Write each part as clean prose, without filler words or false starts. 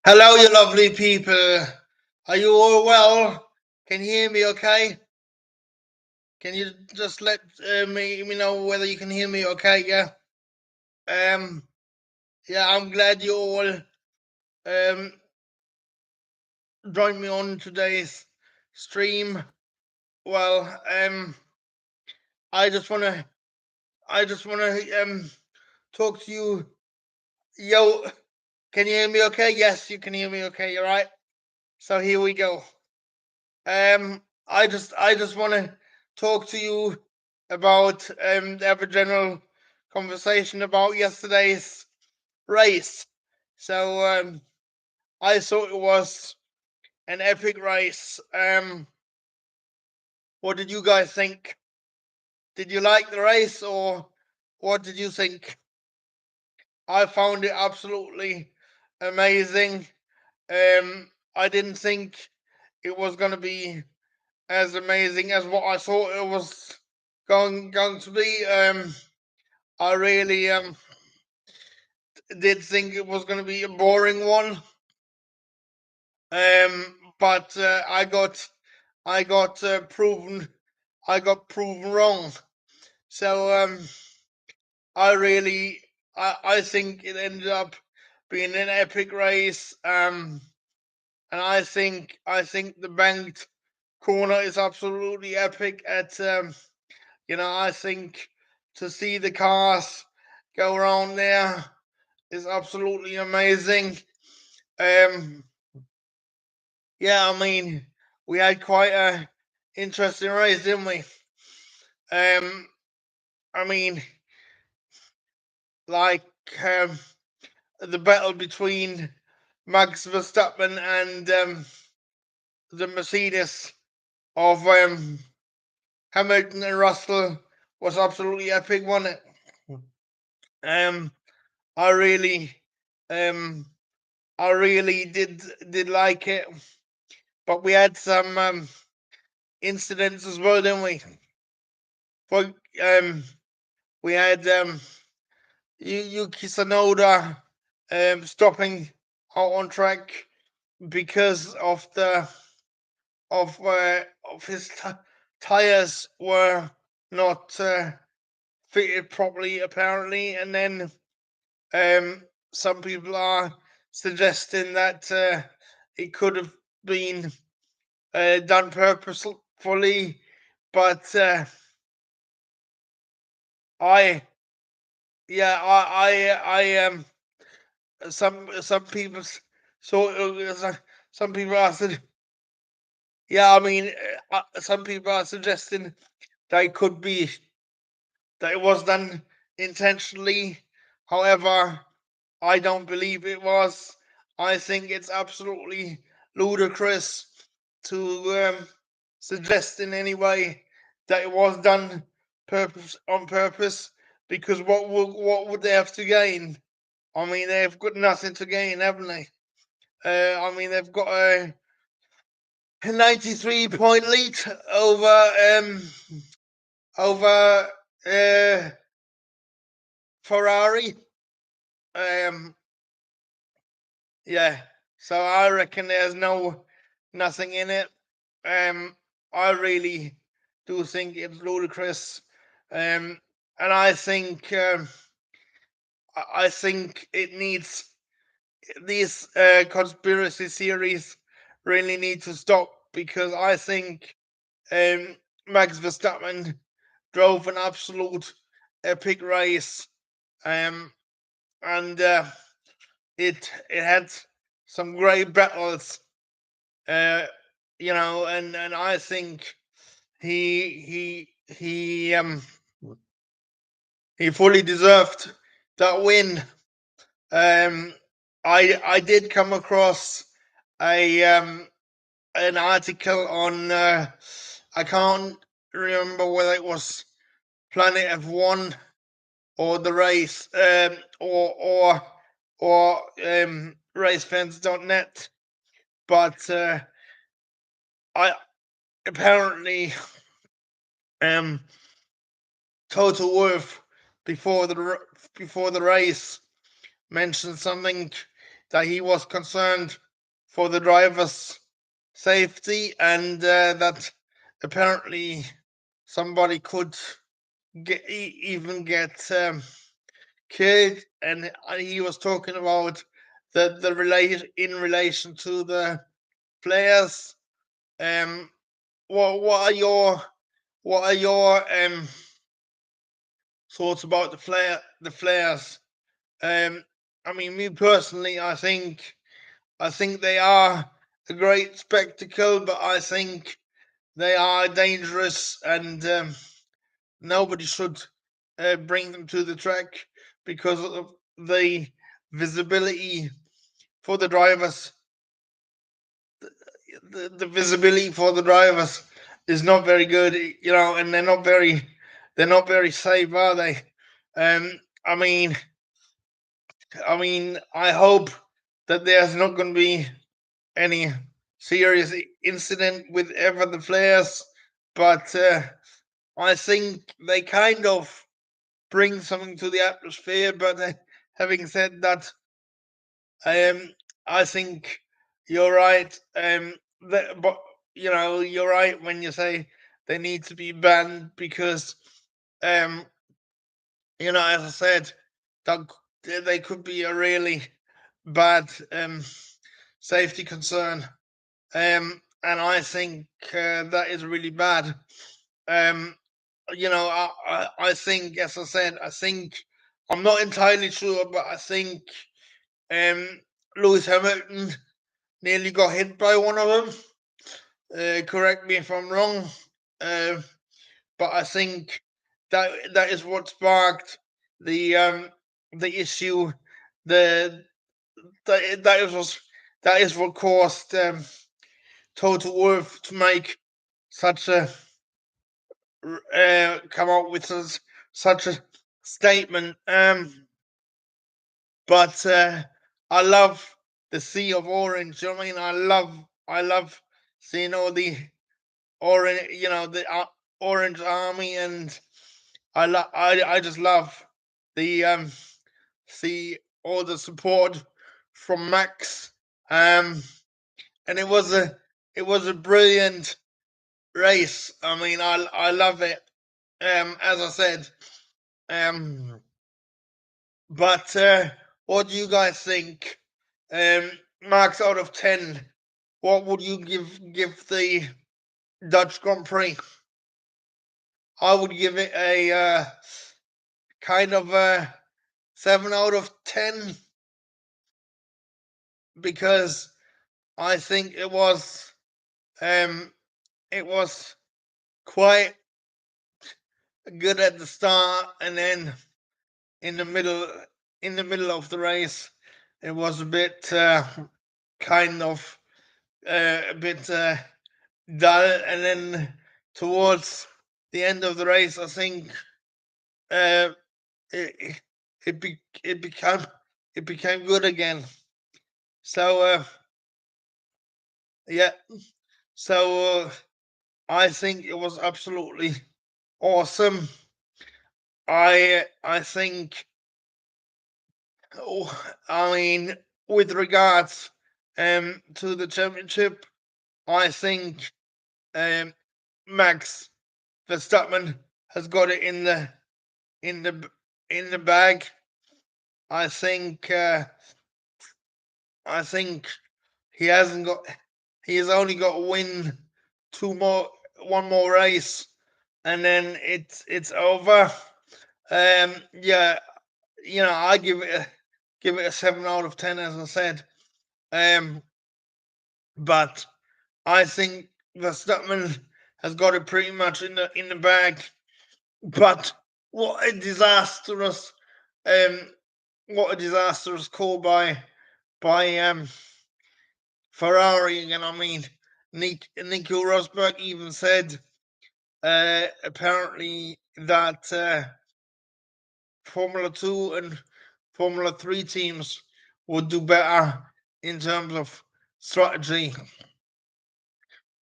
Hello, you lovely people. Are you all well? Can you hear me okay? Can you just let me know whether you can hear me okay? Yeah. Um. Yeah, I'm glad you all um joined me on today's stream. Well, I just wanna talk to you. Yo, can you hear me okay? Yes, you can hear me okay. All right. So here we go. I just want to talk to you about have a general conversation about yesterday's race. So I thought it was an epic race. What did you guys think? Did you like the race, or what did you think? I found it absolutely amazing. I didn't think it was going to be as amazing as what I thought it was going to be. I really did think it was going to be a boring one. But I got proven wrong. So I really I think it ended up being an epic race. And I think the banked corner is absolutely epic. I think to see the cars go around there is absolutely amazing. Um, yeah, I mean, we had quite a interesting race, didn't we? Um, I mean, like um, the battle between Max Verstappen and the Mercedes of Hamilton and Russell was absolutely epic, wasn't it? Um, I really, um, I really did like it, but we had some incidents as well, didn't we? For we had Yuki Tsunoda stopping out on track because of his tires were not fitted properly, apparently, and then some people are suggesting that it could have been done purposefully, but I yeah some people so some people are yeah, I mean some people are suggesting that it could be that it was done intentionally. However, I don't believe it was. I think it's absolutely ludicrous to suggest in any way that it was done on purpose, because what would they have to gain? I mean, they've got nothing to gain, haven't they? I mean, they've got a 93-point lead over Ferrari. Um, yeah, so I reckon there's nothing in it. Um, I really do think it's ludicrous. And I think it needs these conspiracy theories really need to stop, because I think um, Max Verstappen drove an absolute epic race, um, and it had some great battles, uh, and I think he fully deserved that win. Um, I did come across a an article on I can't remember whether it was Planet F1 or the race or racefans.net, but I apparently um Total Worth before the race mentioned something that he was concerned for the driver's safety, and that apparently somebody could even get killed. And he was talking about the relation to the players. Um, what are your thoughts about the flares? I mean, me personally, I think they are a great spectacle, but I think they are dangerous, and nobody should bring them to the track because of the visibility for the drivers. The visibility for the drivers is not very good, and they're not very safe, are they? Um, I mean, I hope that there's not going to be any serious incident with ever the flares, but I think they kind of bring something to the atmosphere. But having said that, um, I think you're right. But you're right when you say they need to be banned because, um, as I said, that they could be a really bad safety concern. And I think that is really bad. Um, I think, as I said, I think I'm not entirely sure, but I think Lewis Hamilton nearly got hit by one of them. Correct me if I'm wrong, uh, but I think that is what sparked the issue. The that is what caused Total Wolf to make such a come out with such a statement. But I love the sea of orange. You know what I mean? I love seeing all the orange, the orange army, and I just love the see all the support from Max. And it was a brilliant race. I mean, I love it. As I said, um, but what do you guys think? Marks out of 10. What would you give the Dutch Grand Prix? I would give it a kind of a 7 out of 10 because I think it was quite good at the start, and then in the middle of the race it was a bit kind of a bit dull, and then towards the end of the race I think uh, it it became good again. So yeah, so I think it was absolutely awesome. I think, I mean, with regards to the championship, I think um Max Verstappen has got it in the in the bag. I think I think he hasn't got he has only got to win one more race, and then it's over. Yeah, I give it a 7 out of 10, as I said. Um, but I think Verstappen has got it pretty much in the bag. But what a disastrous call by Ferrari. And I mean, Nico Rosberg even said apparently that Formula 2 and Formula 3 teams would do better in terms of strategy.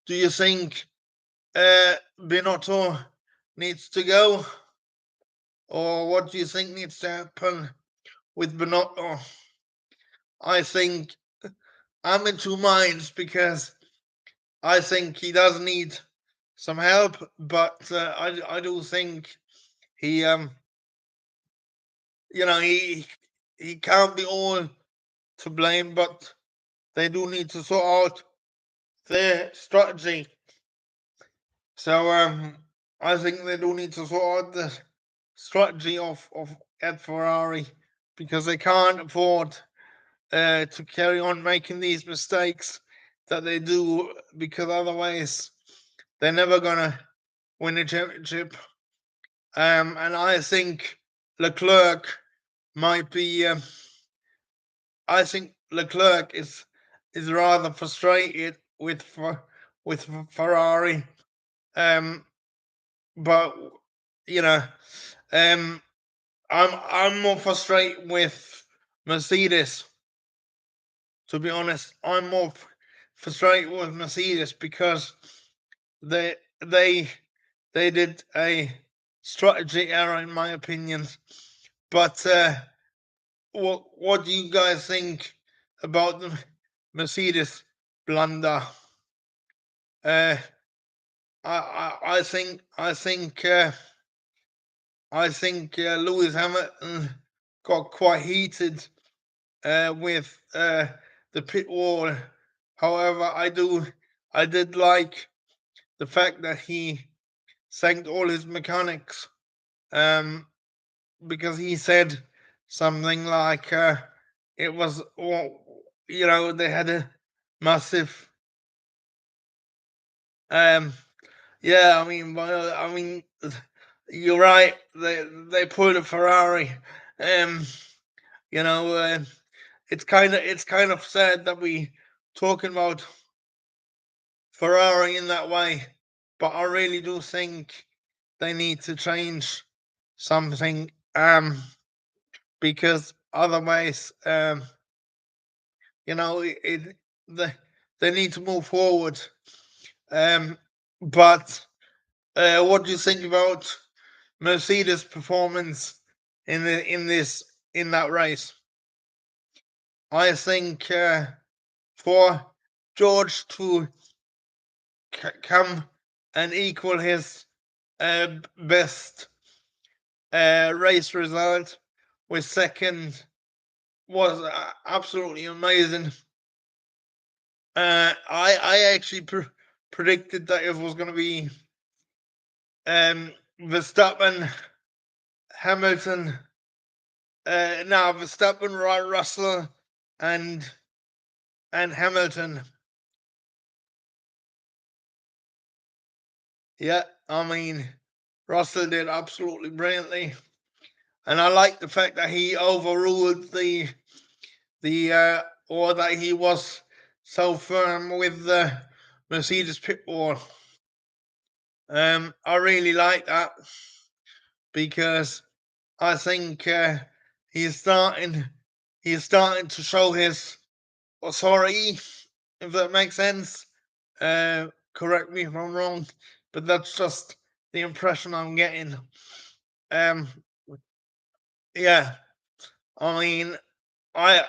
Do you think Binotto needs to go? Or what do you think needs to happen with Binotto? I think I'm in two minds because I think he does need some help, but I do think he he can't be all to blame, but they do need to sort out their strategy. So I think they do need to sort out the strategy of Ed Ferrari because they can't afford to carry on making these mistakes that they do, because otherwise they're never gonna win a championship. And I think Leclerc might be. I think Leclerc is rather frustrated with Ferrari. Um, but you know, um, I'm more frustrated with Mercedes. To be honest, I'm more frustrated with Mercedes because they they they did a strategy error in my opinion. But what do you guys think about the Mercedes blunder? Uh, I think Lewis Hamilton got quite heated with the pit wall. However, I did like the fact that he thanked all his mechanics, um, because he said something like it was, well, they had a massive, um, yeah, I mean, you're right. They pulled a Ferrari. Um, you know, it's kind of sad that we talking about Ferrari in that way, but I really do think they need to change something, because otherwise, it they, they need to move forward. Um, but what do you think about Mercedes' performance in that race? I think for George to come and equal his best race result with second was absolutely amazing. I actually predicted that it was going to be Verstappen, Hamilton, now Verstappen, Russell, and Hamilton. Yeah, I mean, Russell did absolutely brilliantly, and I like the fact that he overruled or that he was so firm with the Mercedes pit wall. I really like that because I think he's starting to show his authority, if that makes sense. Correct me if I'm wrong, but that's just the impression I'm getting. Um, yeah, I mean, I,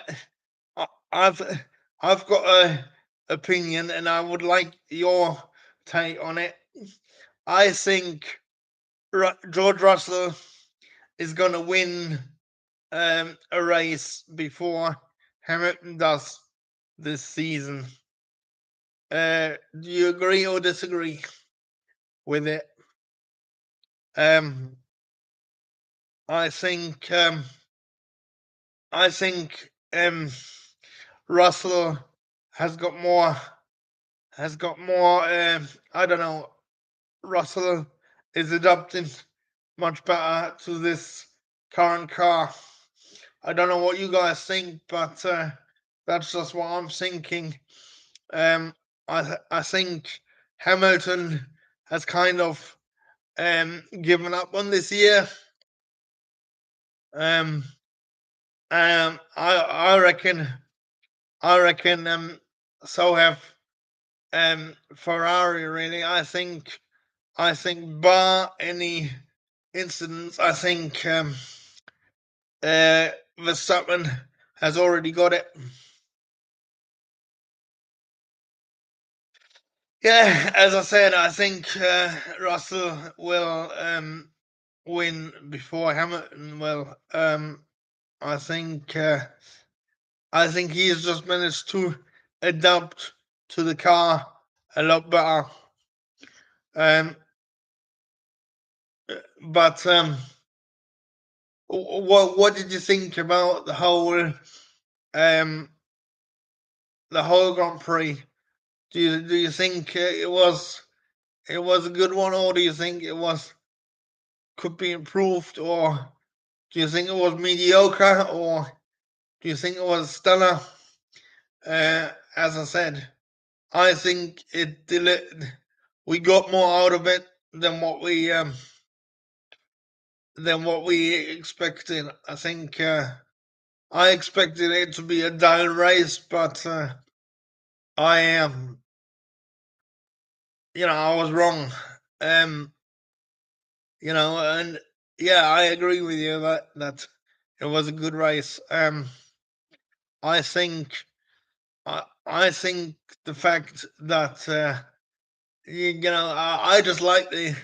I've got a opinion, and I would like your take on it. I think George Russell is going to win a race before Hamilton does this season. Do you agree or disagree with it? Um, I think I think Russell has got more I don't know. Russell is adapting much better to this current car. I don't know what you guys think, but that's just what I'm thinking. I think Hamilton has kind of given up on this year. Um, I reckon so have Ferrari. Really, I think bar any incidents, I think Verstappen has already got it. Yeah, as I said, I think Russell will win before Hamilton will. I think he has just managed to adapt to the car a lot better. But what did you think about the whole Grand Prix? Do you think it was a good one, or do you think it could be improved, or do you think it was mediocre, or do you think it was stellar? As I said, I think we got more out of it than what we expected. I think I expected it to be a down race, but I am, I was wrong. And yeah, I agree with you that it was a good race. I think I think the fact that I just like the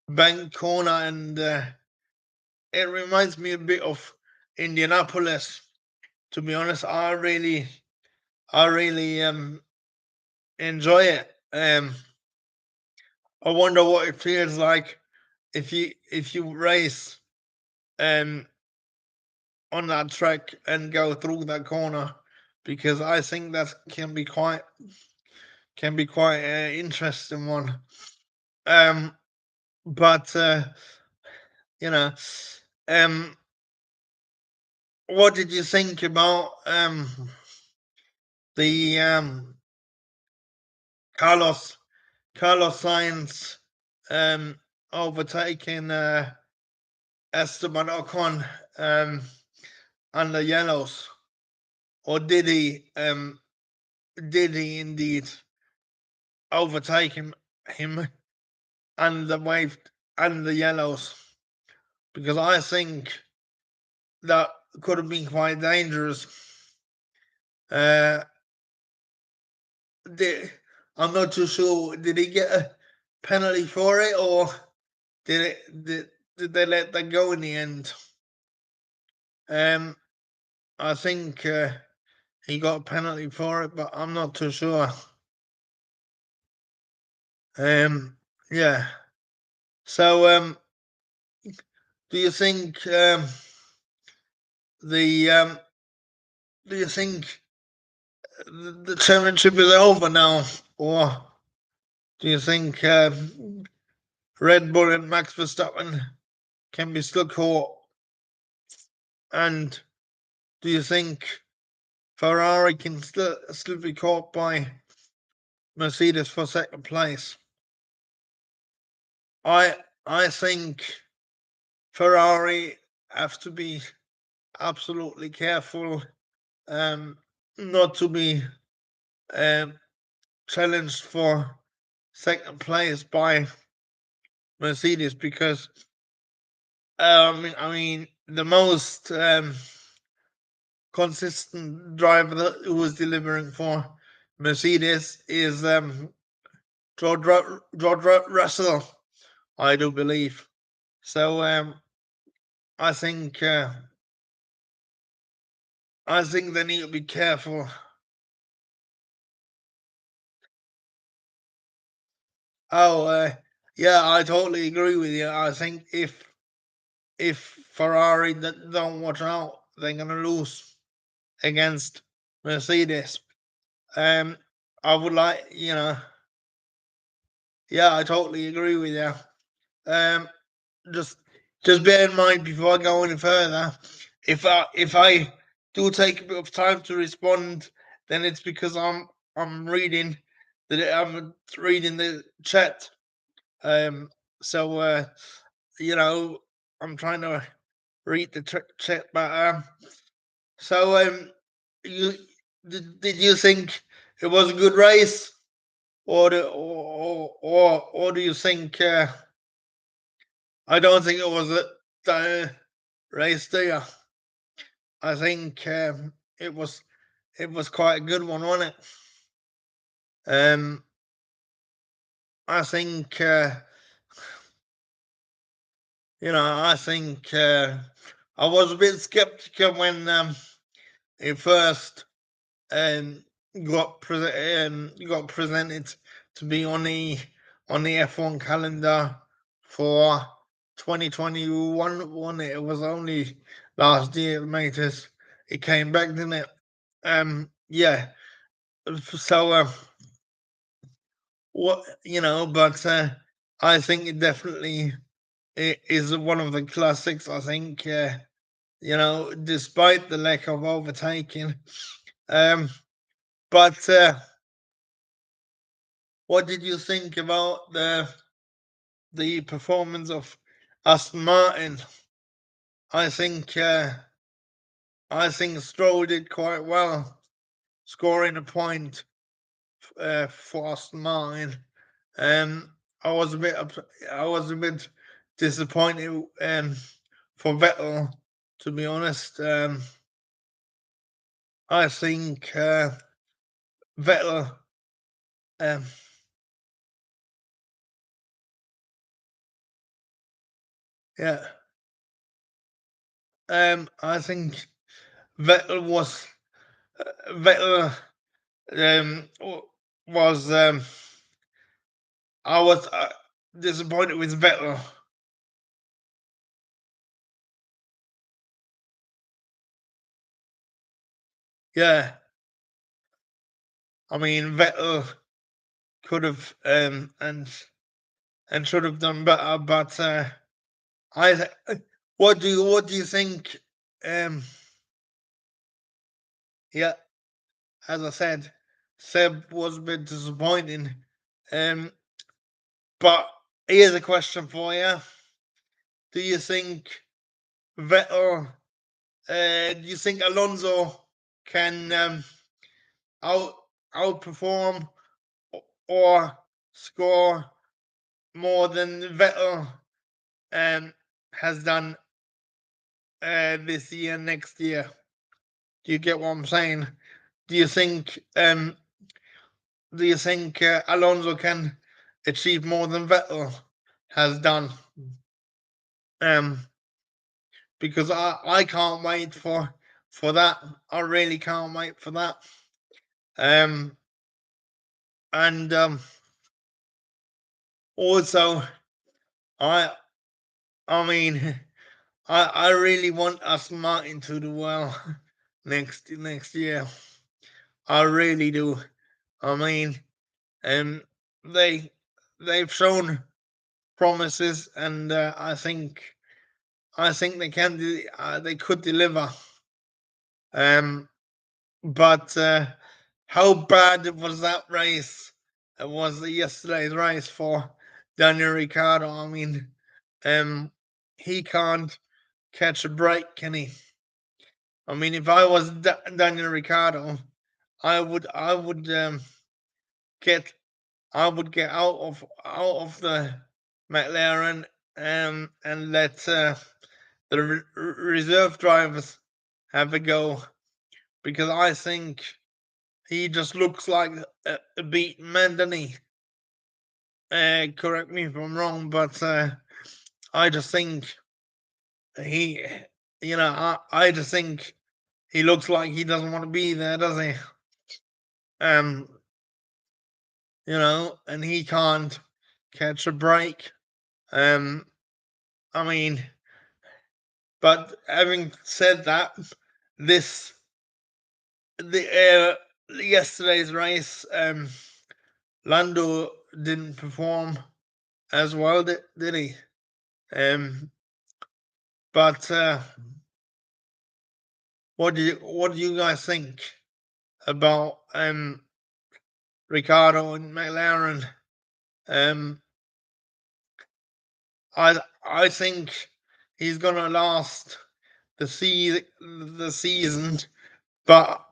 bank corner, and it reminds me a bit of Indianapolis. To be honest, I really enjoy it. I wonder what it feels like if you race on that track and go through that corner, because I think that can be quite interesting one. But you know, what did you think about the Carlos Sainz overtaking Esteban Ocon on the yellows, or did he indeed overtake him and the wave and the yellows? Because I think that could have been quite dangerous. I'm not too sure. Did he get a penalty for it, or did they let that go in the end? I think he got a penalty for it, but I'm not too sure. Yeah. So, do you think the do you think the championship is over now, or do you think Red Bull and Max Verstappen can be still caught? And do you think Ferrari can still be caught by Mercedes for second place? I think Ferrari have to be absolutely careful not to be challenged for second place by Mercedes, because I mean the most consistent driver who was delivering for Mercedes is George Russell, I do believe. So I think they need to be careful. Oh, yeah, I totally agree with you. I think if Ferrari don't watch out, they're gonna lose against Mercedes. I would like, yeah, I totally agree with you. Just bear in mind before I go any further, if I do take a bit of time to respond, then it's because I'm reading the chat. So I'm trying to read the chat, but so you did you think it was a good race, or do you think I don't think it was a race, do you? I think it was quite a good one, wasn't it? Um, I think I think I was a bit skeptical when it first um, got presented to be on the F1 calendar for 2021. One, it was only last year it came back, didn't it? Yeah. So but I think it definitely is one of the classics. I think despite the lack of overtaking. Um, but what did you think about the performance of Aston Martin? I think Stroll did quite well, scoring a point for Aston Martin. I was a bit disappointed for Vettel, to be honest. I think Vettel. Um, yeah. I think Vettel was Vettel was I was disappointed with Vettel. Yeah, I mean Vettel could have and should have done better, but what do you think? Um, yeah, as I said, Seb was a bit disappointing. Um, but here's a question for you: Do you think Vettel? Do you think Alonso can out outperform or score more than Vettel has done this year, next year? Do you get what I'm saying? Do you think Alonso can achieve more than Vettel has done? Um, because I can't wait for that. I really can't wait for that. Um, and also I I mean I really want Aston Martin to do well next year. I really do. I mean, um, they they've shown promises, and I think they can they could deliver. Um, but how bad was that race? It was yesterday's race for Daniel Ricciardo. I mean, um, he can't catch a break, can he? I mean, if I was Daniel Ricciardo, I would get get out of the McLaren and let the reserve drivers have a go, because I think he just looks like a beaten man, doesn't he? Correct me if I'm wrong, but I just think he, I just think he looks like he doesn't want to be there, does he? Um, and he can't catch a break. Um, I mean, but having said that, this the yesterday's race, Lando didn't perform as well, did he? Um, but what do you guys think about Ricardo and McLaren? Um, I think he's gonna last the season, but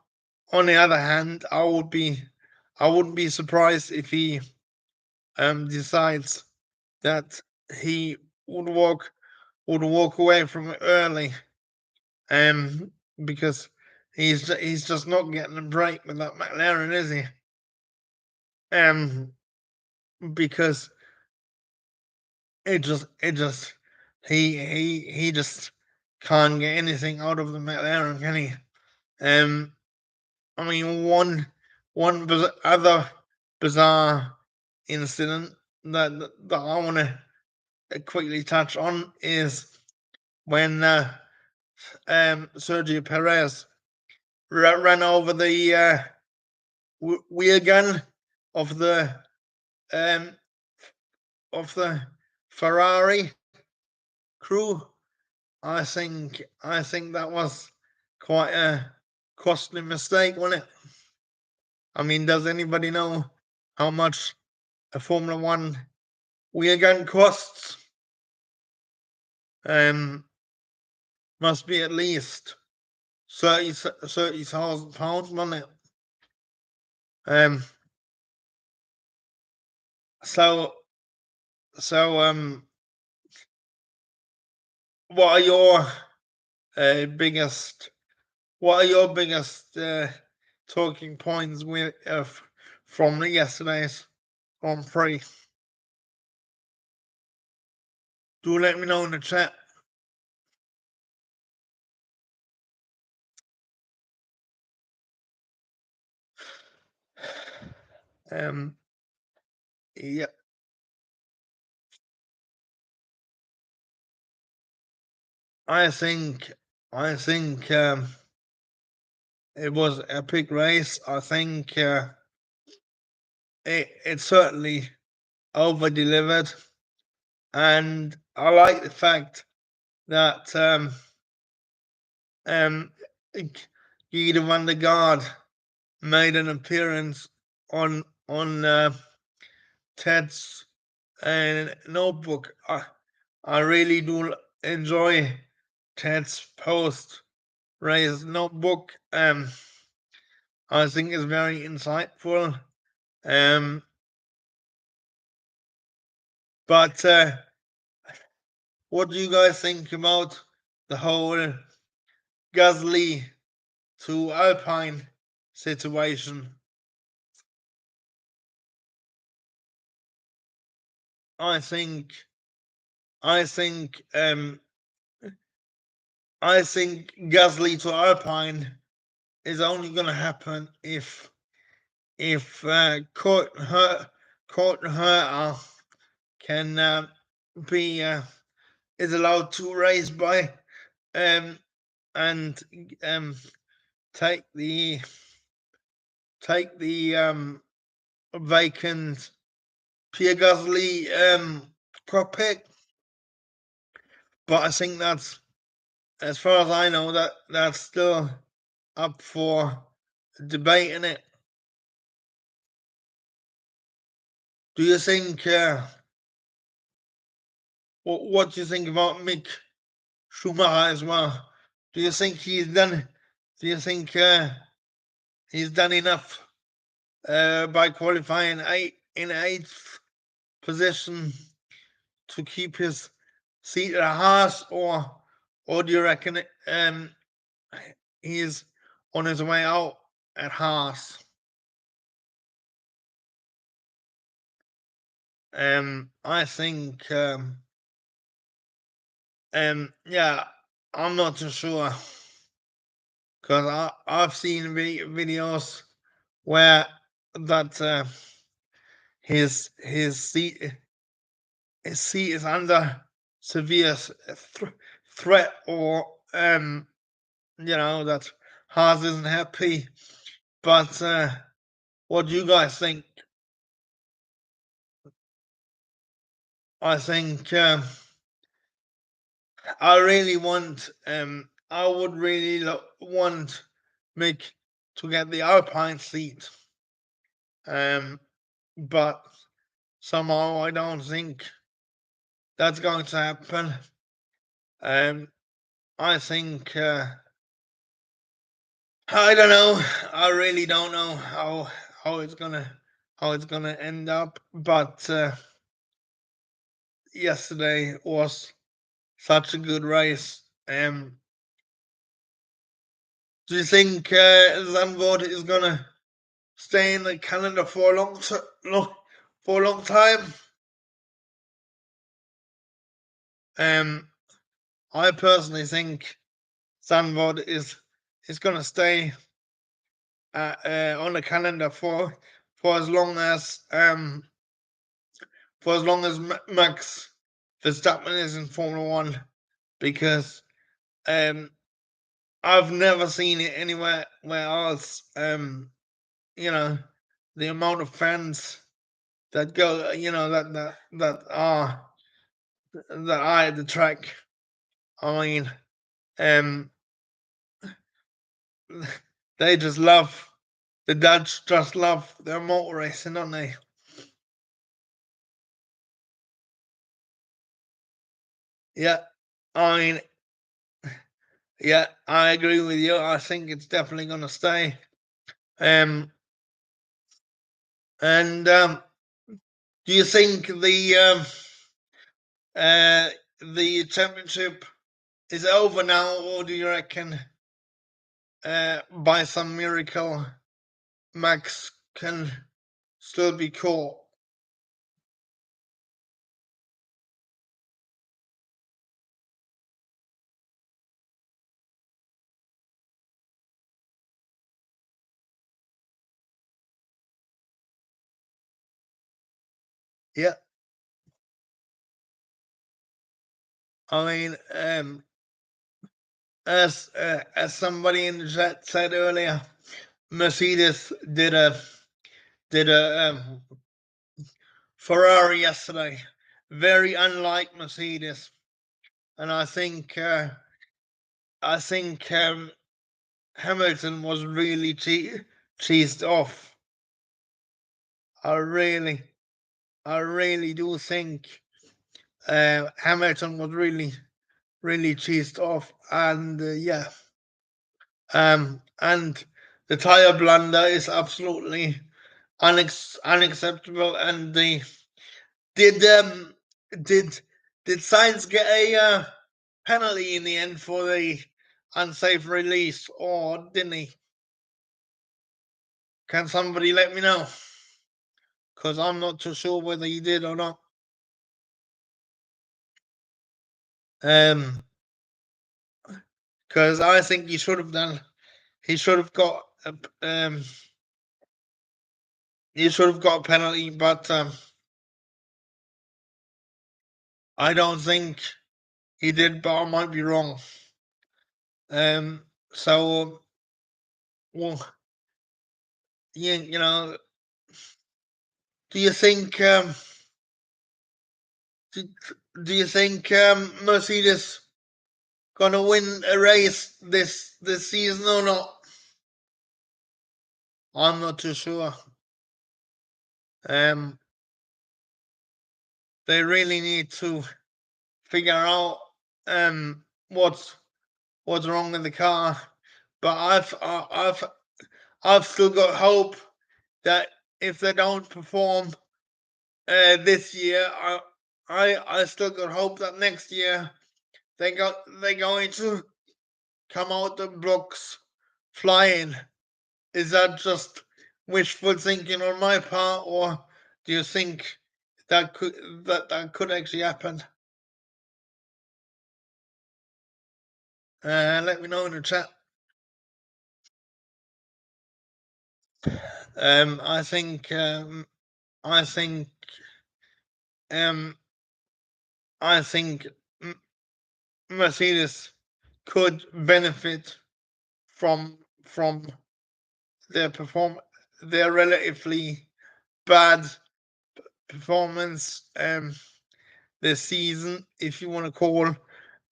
on the other hand, I wouldn't be surprised if he decides that he would walk away from it early, um because He's just not getting a break with that McLaren, is he? Because it just he just can't get anything out of the McLaren, can he? I mean, one other bizarre incident that I want to quickly touch on is when Sergio Perez ran over the wheel gun of the um, Ferrari crew. I think that was quite a costly mistake, wasn't it? I mean, does anybody know how much a Formula One wheel gun costs? Must be at least 30,000 pounds, wasn't it? Um, so so what are your biggest talking points with from yesterday's Grand Prix? Do let me know in the chat. Yeah, I think it was a big race. I think it certainly over delivered, and I like the fact that Guido van der Gaard made an appearance on Ted's notebook. I really do enjoy Ted's post race notebook. I think it's very insightful. But what do you guys think about the whole Gasly to Alpine situation? I think I think Gasly to Alpine is only going to happen if Courtney can be is allowed to race by and take the vacant Pierre Gasly cockpit. But I think that's, as far as I know, that's still up for debate, isn't it? Do you think? What do you think about Mick Schumacher as well? Do you think he's done? Do you think he's done enough by qualifying in eighth position to keep his seat at Haas, or do you reckon he's on his way out at Haas? I think yeah, I'm not too sure because I've seen videos where that his seat is under severe threat, or that Haas isn't happy. But what do you guys think? I think I really want I would really want Mick to get the Alpine seat, but somehow I don't think that's going to happen. I think I don't know. I really don't know how it's gonna end up. But yesterday was such a good race. Do you think Zandvoort is gonna stay in the calendar for a long time? I personally think Zandvoort is gonna stay on the calendar for as long as Max Verstappen is in Formula One, because um, I've never seen it anywhere else. You know, the amount of fans that go, that are at the track. I mean, um, they just love the Dutch. Just love their motor racing, don't they? Yeah, I mean, yeah, I agree with you. I think it's definitely going to stay. Um, and do you think uh, the championship is over now, or do you reckon by some miracle Max can still be caught? Yeah, I mean, as somebody in the chat said earlier, Mercedes did a Ferrari yesterday, very unlike Mercedes, and I think Hamilton was really cheesed off. I really I really do think Hamilton was really cheesed off, and yeah, and the tire blunder is absolutely unacceptable. And the did did did Sainz get a penalty in the end for the unsafe release, or didn't he? Can somebody let me know? Because I'm not too sure whether he did or not. Because I think he should have done. He should have got a, he should have got a penalty, but I don't think he did. But I might be wrong. So well, you know, do you think do, do you think Mercedes gonna win a race this season or not? I'm not too sure. Um, they really need to figure out what's wrong with the car. But I've still got hope that if they don't perform this year, I still got hope that next year they're going to come out the blocks flying. Is that just wishful thinking on my part, or do you think that could actually happen? Let me know in the chat. I think I think um, I think Mercedes could benefit from their their relatively bad performance this season, if you want to call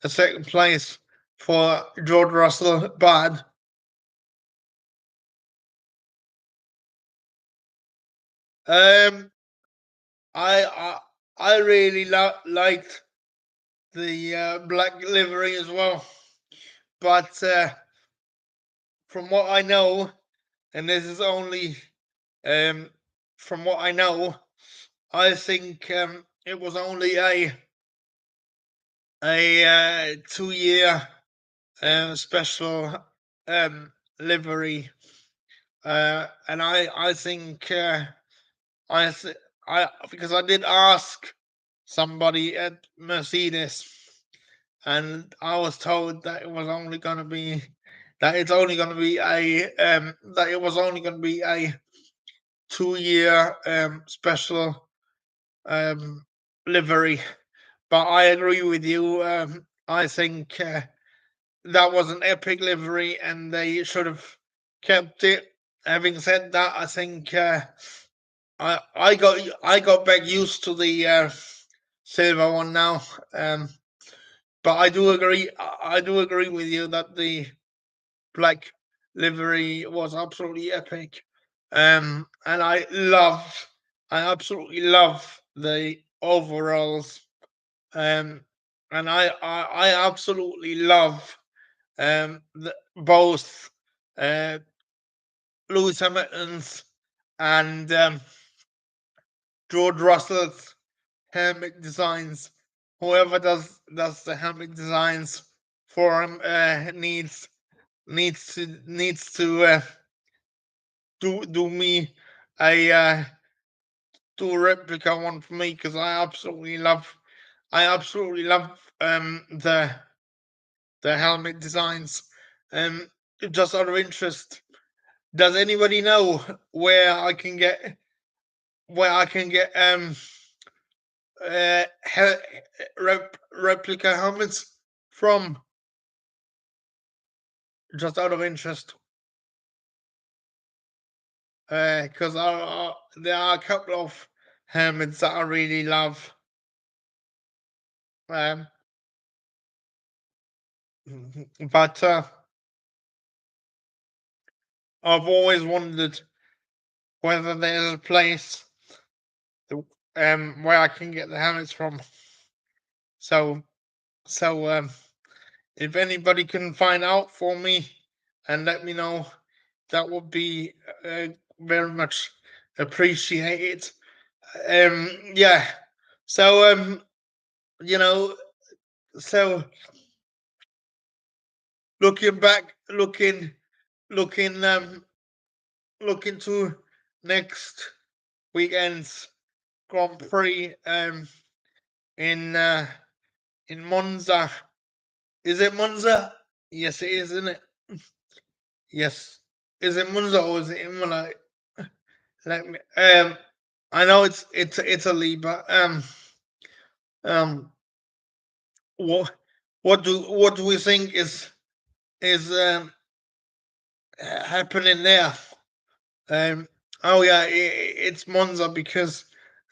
a second place for George Russell bad. Um, I I really liked the black livery as well, but from what I know, and this is only um, from what I know, I think it was only a 2 year special livery, and I think I th- I because I did ask somebody at Mercedes, and I was told that it was only going to be that it's only going to be a that it was only going to be a 2 year special livery. But I agree with you. I think that was an epic livery, and they should have kept it. Having said that, I think I got back used to the silver one now. But I do agree with you that the black livery was absolutely epic. And I absolutely love the overalls. And I absolutely love both uh, Lewis Hamilton's and George Russell's helmet designs. Whoever does the helmet designs for him needs to do me a do a replica one for me, because I absolutely love the helmet designs. Um, just out of interest, does anybody know where I can get uh replica helmets from? Just out of interest, because there are a couple of helmets that I really love. Um, but I've always wondered whether there's a place where I can get the helmets from. So so if anybody can find out for me and let me know, that would be very much appreciated. Yeah. So you know, so looking back, looking looking to next weekend's Grand Prix in in Monza. Is it Monza? Yes, it is, isn't it? Yes. Is it Monza or is it Imola? Let me. I know it's Italy, but um, what what do we think is happening there? Um, oh yeah, it's Monza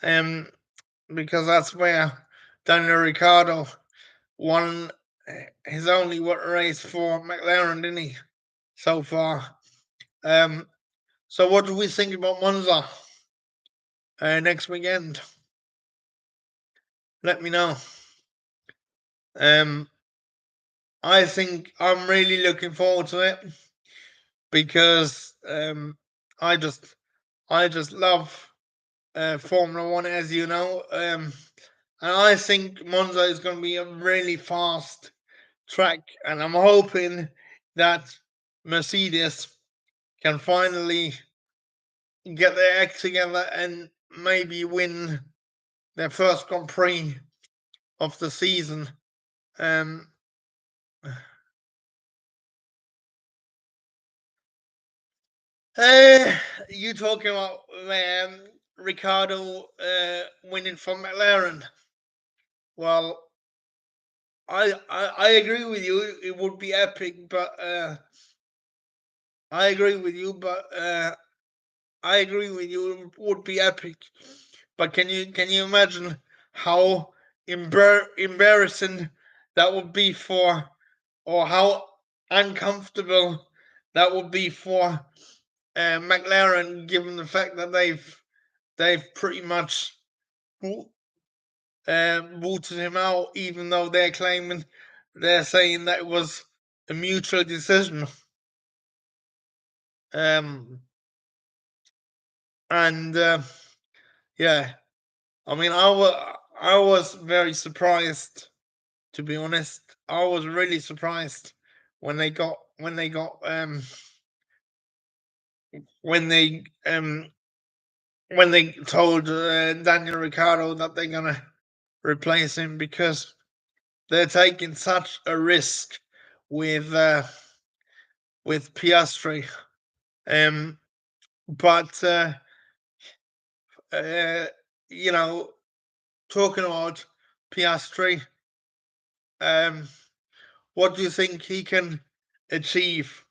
um because that's where Daniel Ricciardo won his only race for McLaren, didn't he? So far. Um, so what do we think about Monza next weekend? Let me know. Um, I think I'm really looking forward to it because I just I just love Formula One, as you know, and I think Monza is going to be a really fast track, and I'm hoping that Mercedes can finally get their act together and maybe win their first Grand Prix of the season. Um, uh, you talking about Ricardo winning from McLaren? Well, I agree with you. It would be epic, but I agree with you. But I agree with you. It would be epic. But can you imagine how embarrassing that would be for, or how uncomfortable that would be for McLaren, given the fact that they've pretty much booted him out, even though they're saying that it was a mutual decision. Um, and yeah, I mean, I was very surprised, to be honest. I was really surprised when they got when they told Daniel Ricciardo that they're gonna replace him, because they're taking such a risk with Piastri. But you know, talking about Piastri, what do you think he can achieve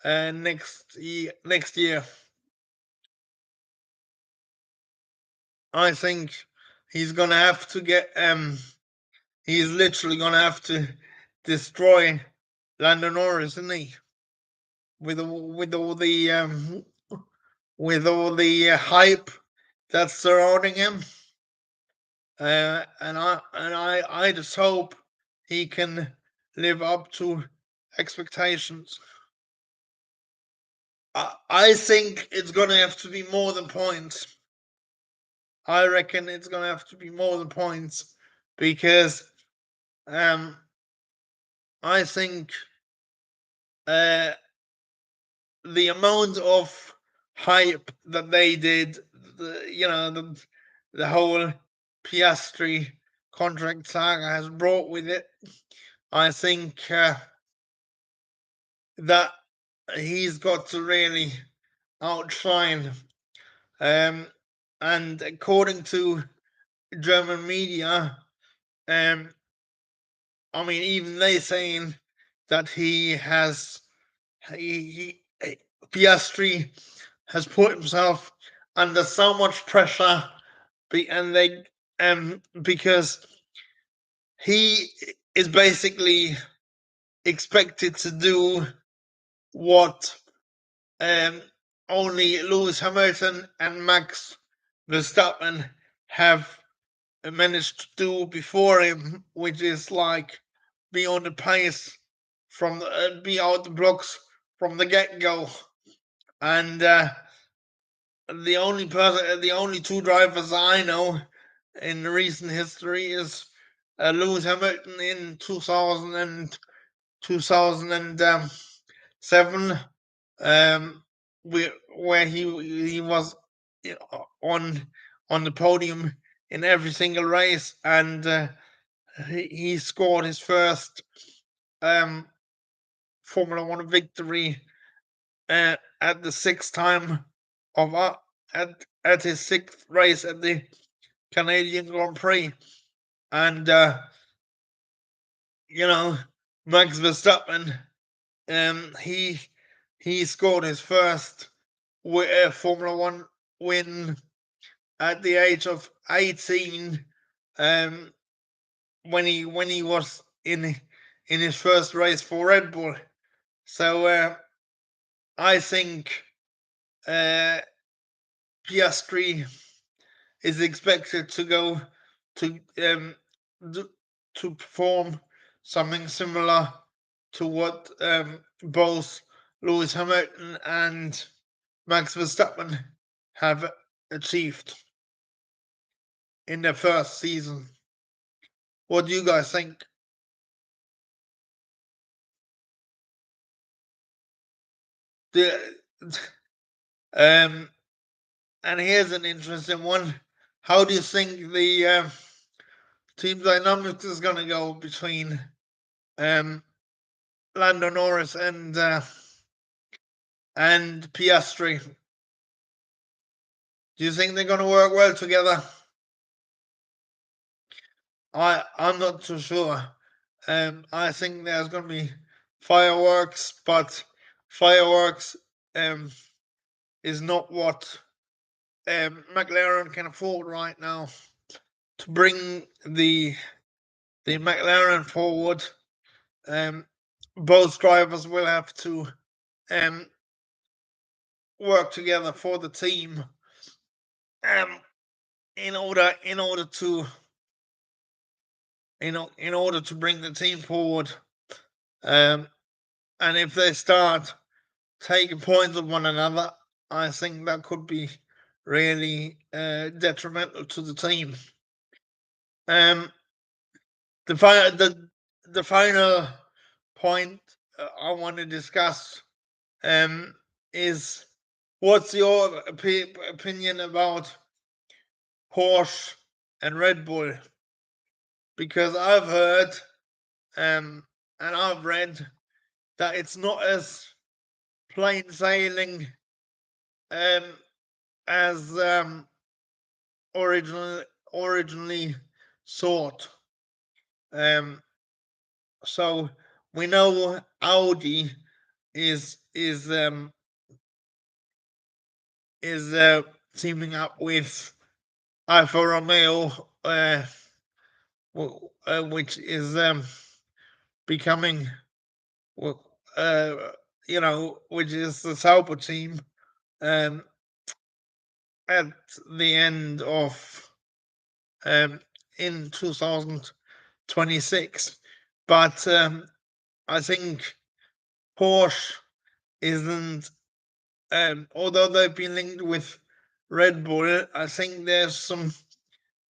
next year? I think he's gonna have to get he's literally gonna have to destroy Lando Norris, isn't he? With all the hype that's surrounding him, and I just hope he can live up to expectations. I think it's gonna have to be more than points. I reckon it's gonna have to be more than points, because I think uh, the amount of hype that they did, the whole Piastri contract saga has brought with it, I think that he's got to really outshine. And according to German media, I mean, even they saying that he Piastri has put himself under so much pressure, because he is basically expected to do what only Lewis Hamilton and Max Verstappen have managed to do before him, which is like be on the pace be out the blocks from the get go. And the only two drivers I know in recent history is Lewis Hamilton in 2007, where he was on the podium in every single race, and he scored his first Formula One victory at the sixth time of at his sixth race at the Canadian Grand Prix, and Max Verstappen, he scored his first Formula One win at the age of 18, when he was in his first race for Red Bull. So I think Piastri is expected to go to to perform something similar to what both Lewis Hamilton and Max Verstappen have achieved in their first season. What do you guys think? The, and here's an interesting one. How do you think the team dynamics is going to go between Lando Norris and Piastri? Do you think they're going to work well together? I'm not too sure. I think there's going to be fireworks, but fireworks is not what McLaren can afford right now. To bring the McLaren forward, both drivers will have to work together for the team, in order to bring the team forward. And if they start taking points of one another, I think that could be really detrimental to the team. The final point I want to discuss is What's your opinion about Porsche and Red Bull? Because I've heard and I've read that it's not as plain sailing um, as originally thought. Um, so we know Audi is teaming up with Alfa Romeo, which is becoming, uh, which is the Sauber team um, at the end of in 2026. But I think Porsche isn't, although they've been linked with Red Bull, I think there's some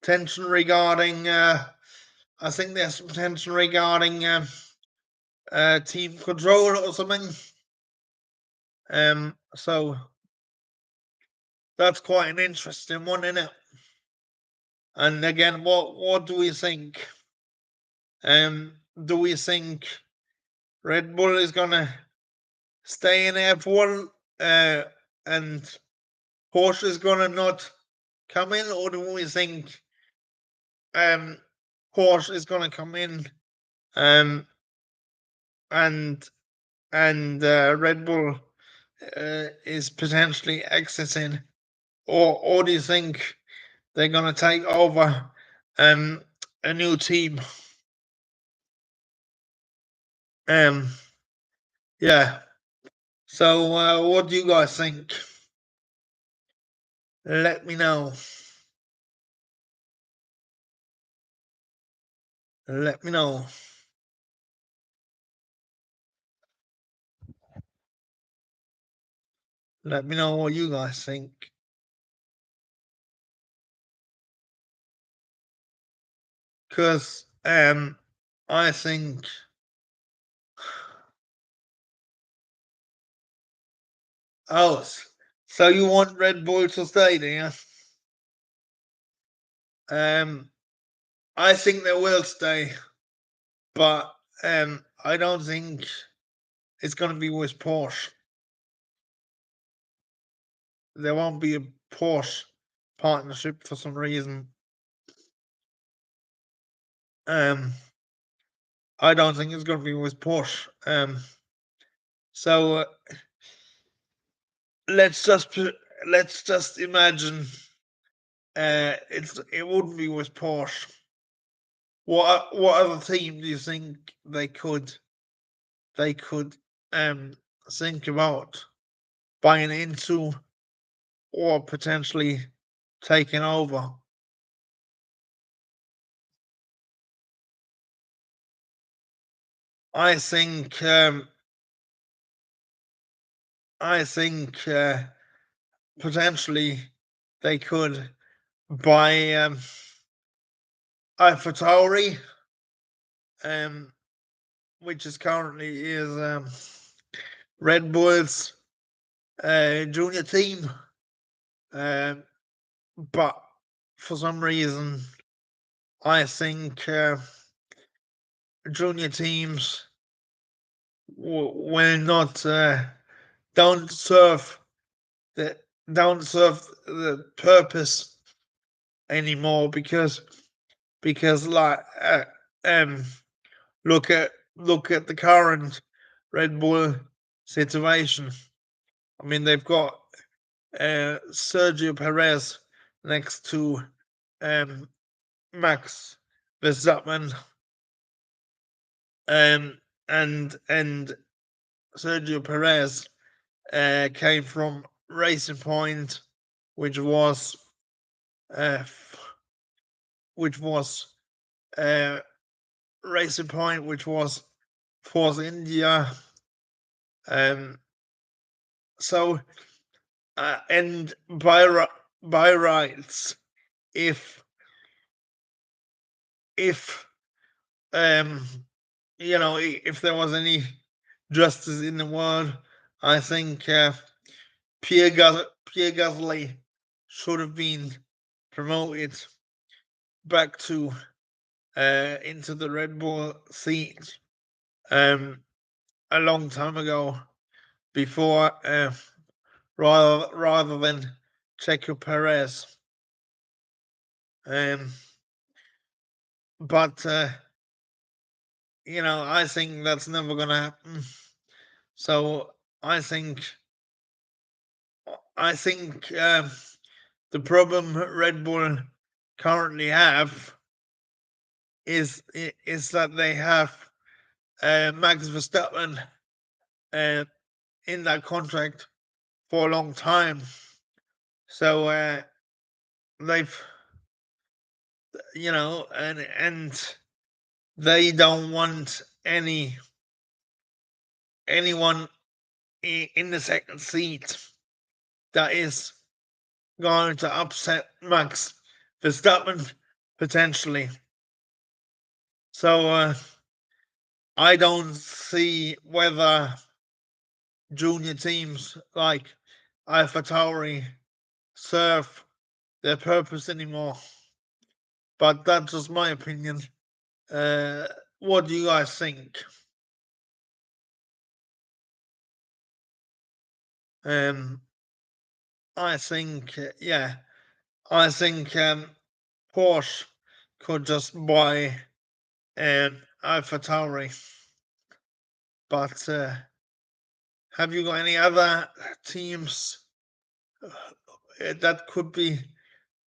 tension regarding. I think there's some tension regarding team control or something. So that's quite an interesting one, isn't it? And again, what do we think? Do we think Red Bull is gonna stay in F1 and Porsche is gonna not come in, or do we think Porsche is gonna come in um, and Red Bull is potentially exiting, or do you think they're gonna take over a new team? Um, yeah. So, what do you guys think? Let me know. Let me know. Let me know what you guys think. Because I think. Oh, so you want Red Bull to stay, do you? I think they will stay, but I don't think it's going to be with Porsche. There won't be a Porsche partnership for some reason. I don't think it's going to be with Porsche. So let's just imagine it wouldn't be with Porsche. What other team do you think they could think about buying into or potentially taking over? I think potentially they could buy AlphaTauri, um, which is currently Red Bull's junior team, but for some reason I think junior teams will not don't serve the don't serve the purpose anymore because like um look at the current Red Bull situation. I mean they've got Sergio Perez next to um Max Verstappen, and Sergio Perez came from Racing Point, which was uh, which was uh, Racing Point, which was Force India. Um, so and by rights, if if um if there was any justice in the world, I think Pierre Gasly should have been promoted back to into the Red Bull seat a long time ago before rather than Checo Perez. But I think that's never gonna happen. So I think the problem Red Bull currently have is that they have Max Verstappen in that contract for a long time. So they've and they don't want anyone in the second seat that is going to upset Max Verstappen potentially. So I don't see whether junior teams like AlphaTauri serve their purpose anymore. But that's just my opinion. What do you guys think? I think, I think Porsche could just buy AlphaTauri. But have you got any other teams that could be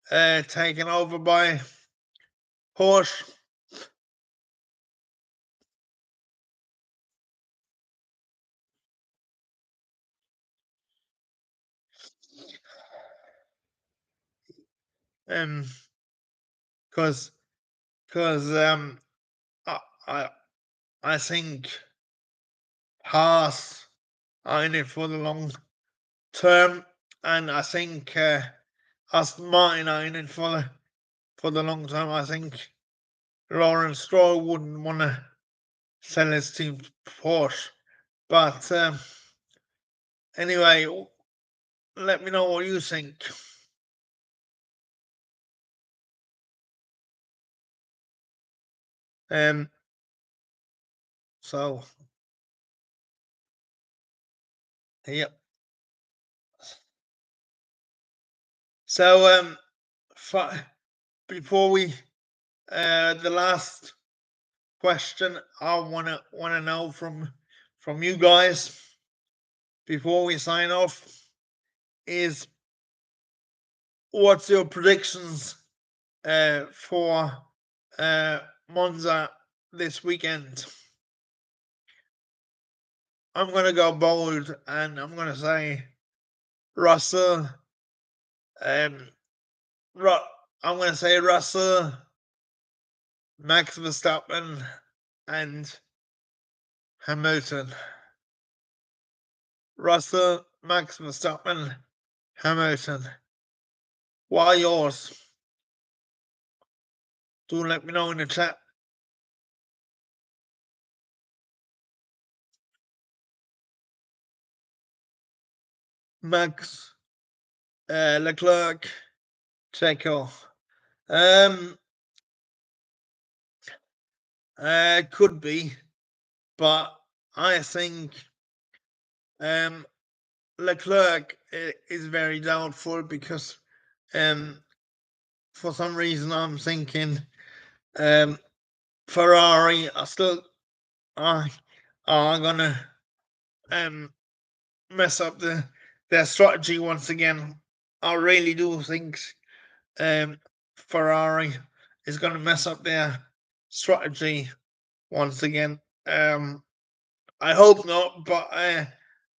taken over by Porsche? Because I, I I think Haas are in it for the long term, and I think Aston Martin are in it for the long term. I think Lawrence Stroll wouldn't want to sell his team to Porsche, but anyway, let me know what you think. So yep. So before we the last question I wanna know from you guys before we sign off is what's your predictions for Monza this weekend? I'm gonna go bold and I'm gonna say Russell. Um, I'm gonna say Russell, Max Verstappen, and Hamilton. Russell, Max Verstappen, Hamilton. What are yours? Do let me know in the chat. Max, Leclerc, Checo. Could be, but I think Leclerc is very doubtful because for some reason I'm thinking Ferrari are still are gonna mess up their strategy once again. I really do think Ferrari is gonna mess up their strategy once again. I hope not, but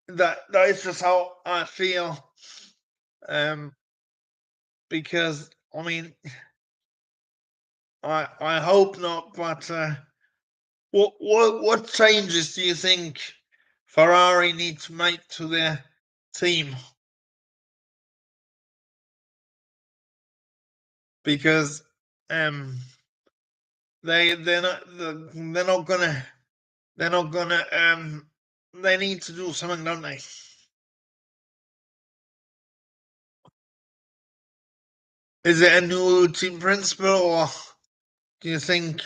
that is just how I feel. Because I mean, I hope not, but what changes do you think Ferrari need to make to their team? Because they're not gonna they need to do something, don't they? Is it a new team principle, or do you think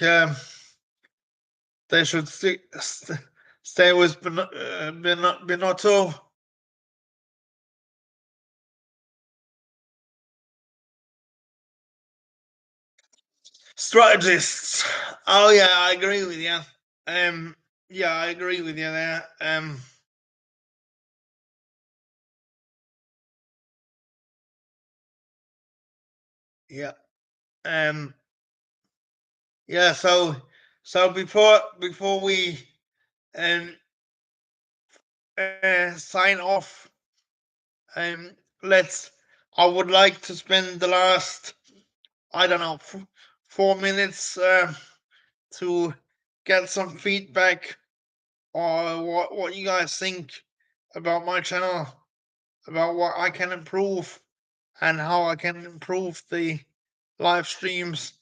they should stay with Binotto? Strategists. Oh yeah, I agree with you. Um, yeah, I agree with you there. Yeah. Um, yeah. So before we um sign off, um, let's. I would like to spend the last, I don't know, 4 minutes to get some feedback or what you guys think about my channel, about what I can improve and how I can improve the live streams,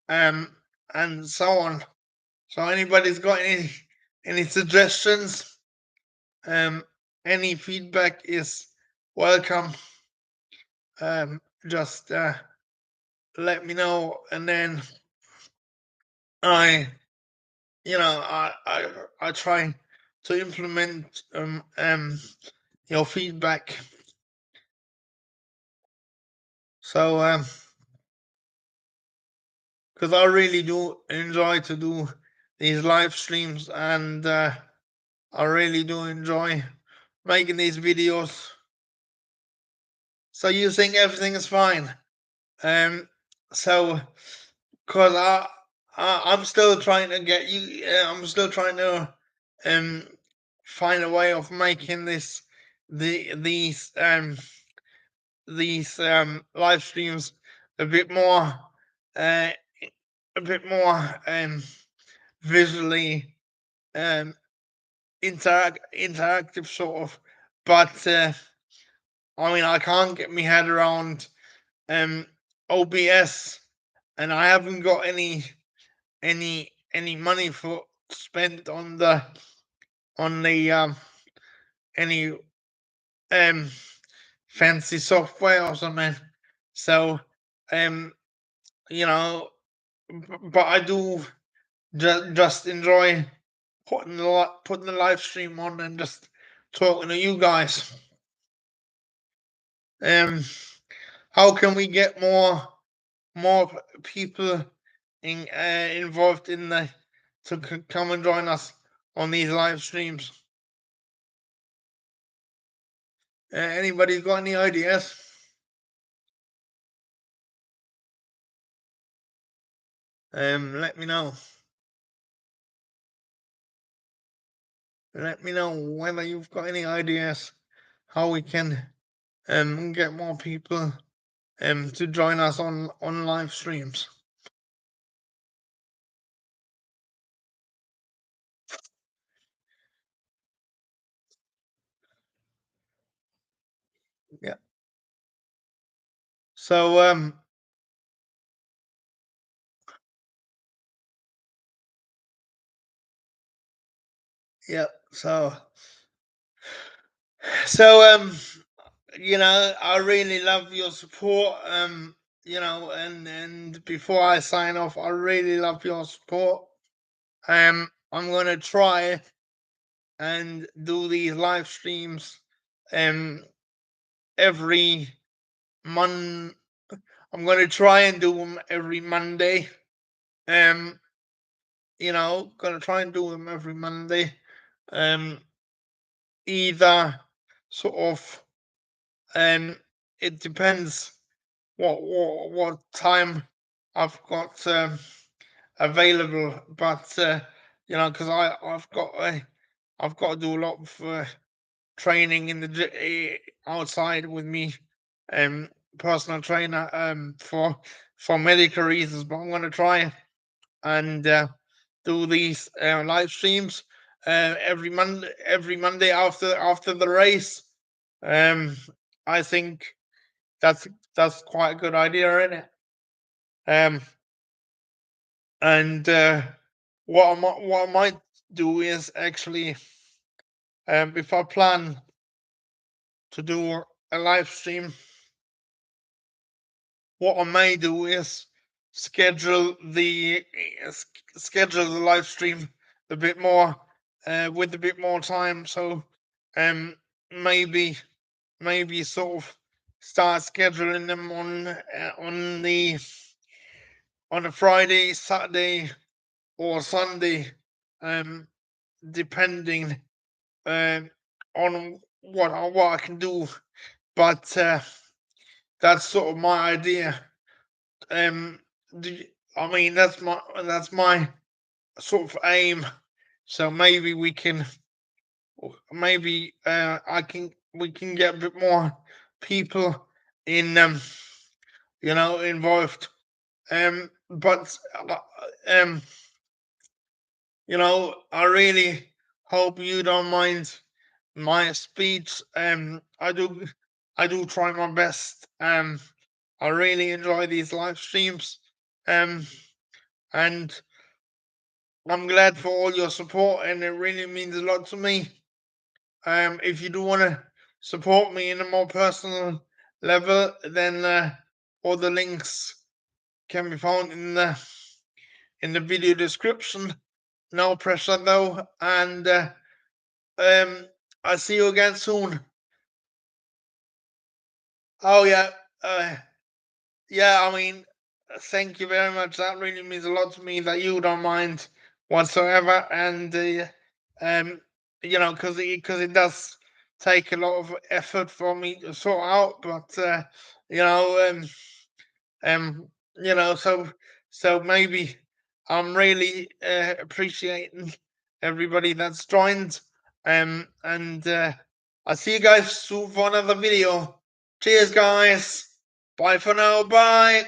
um, and so on. So anybody's got any suggestions, um, any feedback is welcome. Just let me know, and then I, I try to implement your feedback. So because I really do enjoy to do these live streams, and I really do enjoy making these videos. So you think everything is fine? Um, so because I'm still trying to get you. I'm still trying to um find a way of making the these live streams a bit more uh a bit more visually um interactive sort of, but I mean I can't get my head around um OBS, and I haven't got any money for spent on the any um fancy software or something. So um you know, but I do just enjoy putting the live stream on and just talking to you guys. Um, how can we get more people involved in the to come and join us on these live streams? Anybody got any ideas? Let me know. Let me know whether you've got any ideas how we can get more people to join us on live streams. Yeah. So yeah. So I really love your support. And before I sign off, I really love your support. I'm gonna try and do these live streams um every mon. I'm gonna try and do them every Monday. Um, gonna try and do them every Monday. Um, either sort of it depends what time I've got available, but because I've got to do a lot of training in the outside with me, um, personal trainer, for medical reasons. But I'm going to try and do these live streams every Monday after the race. Um, I think that's that's quite a good idea, isn't it? Um, and what I might do is actually, if I plan to do a live stream what I may do is schedule the live stream a bit more, with a bit more time. So um maybe sort of start scheduling them on a Friday, Saturday, or Sunday, um depending on what I can do. But that's sort of my idea. Um, I mean, that's my sort of aim. So maybe I can we can get a bit more people in involved. But um, I really hope you don't mind my speech. I do try my best. I really enjoy these live streams. Um, and I'm glad for all your support, and it really means a lot to me. If you do want to support me in a more personal level, then all the links can be found in the video description. No pressure though, and I'll see you again soon. Oh yeah, yeah. I mean, thank you very much. That really means a lot to me that you don't mind whatsoever, and because it does take a lot of effort for me to sort out, but you know, um, so maybe I'm really appreciating everybody that's joined, and I'll see you guys soon for another video. Cheers, guys. Bye for now. Bye.